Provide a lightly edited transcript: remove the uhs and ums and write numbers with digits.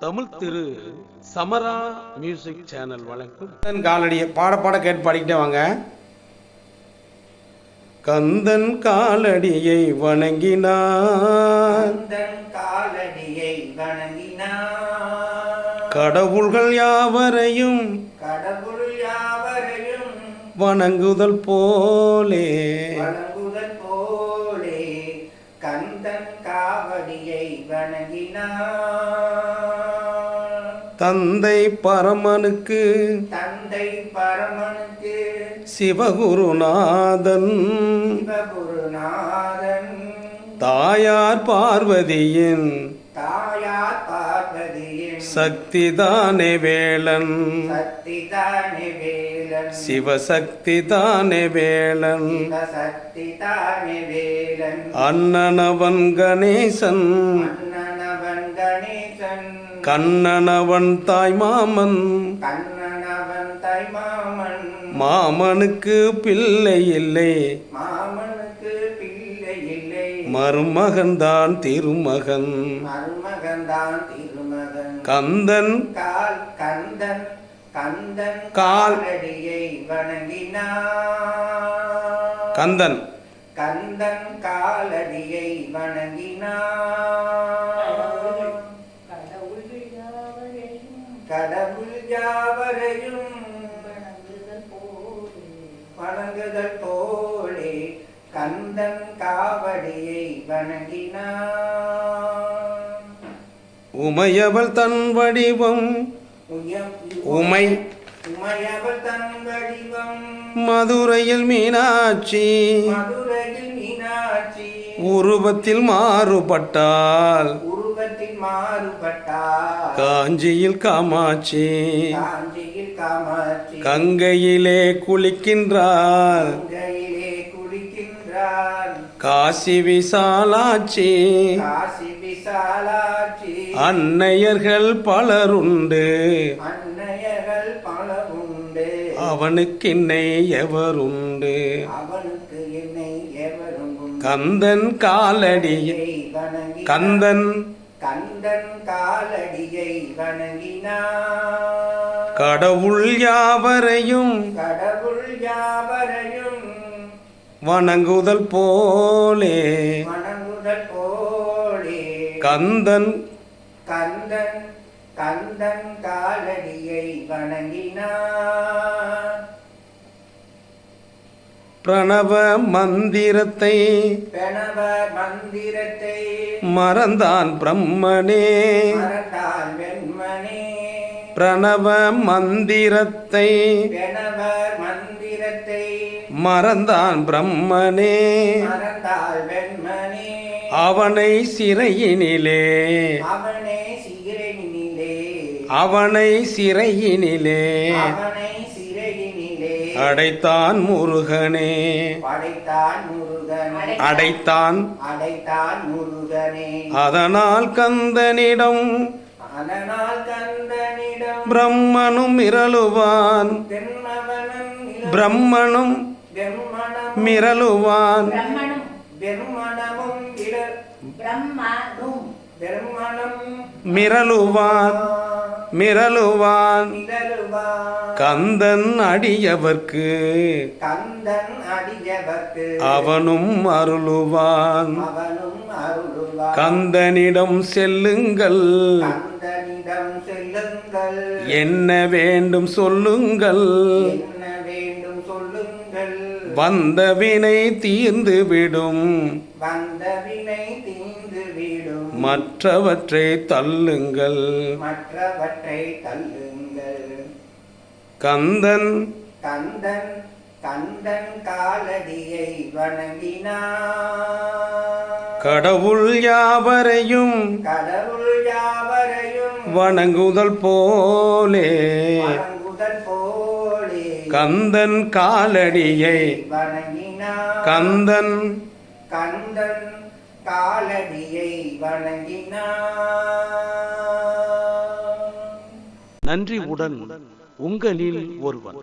தமிழ் திரு சமரா music channel வழங்கும் காலடியை பாட பாட கேட்டு பாடிக்கிட்டே வாங்க. கந்தன் காலடியை வணங்கினார், கடவுள்கள் யாவரையும் வணங்குதல் போலே கந்தன் காவடியை வணங்கினார். தந்தை பரமனுக்கு சிவகுருநாதன் தாயார் பார்வதியின் சக்திதானே வேலன், சிவசக்திதானே வேலன். அண்ணனவன் கணேசன், கண்ணனவன் தாய் மாமன், மாமனுக்கு பிள்ளை இல்லை, மருமகன்தான் திருமகன். கந்தன் காலடியை வணங்கினார், கந்தன் காலடியை வணங்கினார். கடவுள் யாவரையும் வணங்குதல் போலே கந்தன் காவடியை வணங்கினார். உமையவள் தன் வடிவம் உமையவள் தன் வடிவம் மதுரையில் மீனாட்சி, உருவத்தில் மாறுபட்டால் காஞ்சியில் காமாட்சி, கங்கையிலே குளிக்கின்றார் காசி விசாலாட்சி. அன்னையர்கள் பலருண்டு அவனுக்கு என்னை எவருண்டு. கந்தன் காலடியை காலடியை வணங்கினார். கடவுள் யாவரையும் வணங்குதல் போலே கந்தன் காலடியை வணங்கினார். பிரணவ மந்திரத்தை மறந்தான் பிரம்மனே, பிரணவ மந்திரத்தை மறந்தான் பிரம்மனே, அவனை சிறையினிலே அடைத்தான் முருகனே, அடைத்தான். அதனால் கந்தனிடம் பிரம்மனும் மிரளுவான், பிரம்மனும் மிரளுவான், மிரளுவான். கந்தன் அடியவர்க்கு அவனும் அருளுவான். கந்தனிடம் செல்லுங்கள், என்ன வேண்டும் சொல்லுங்கள், வந்த வினை தீர்ந்துவிடும், மற்றவற்றை தள்ளுங்கள். கந்தன் காலடியை வணங்கினார். கடவுள் யாவரையும் வணங்குதல் போலே கந்தன் காலடியை வணங்கினார். கந்தன் காலடியை வணங்கினார். நன்றி உடன் உங்களில் ஒருவன்.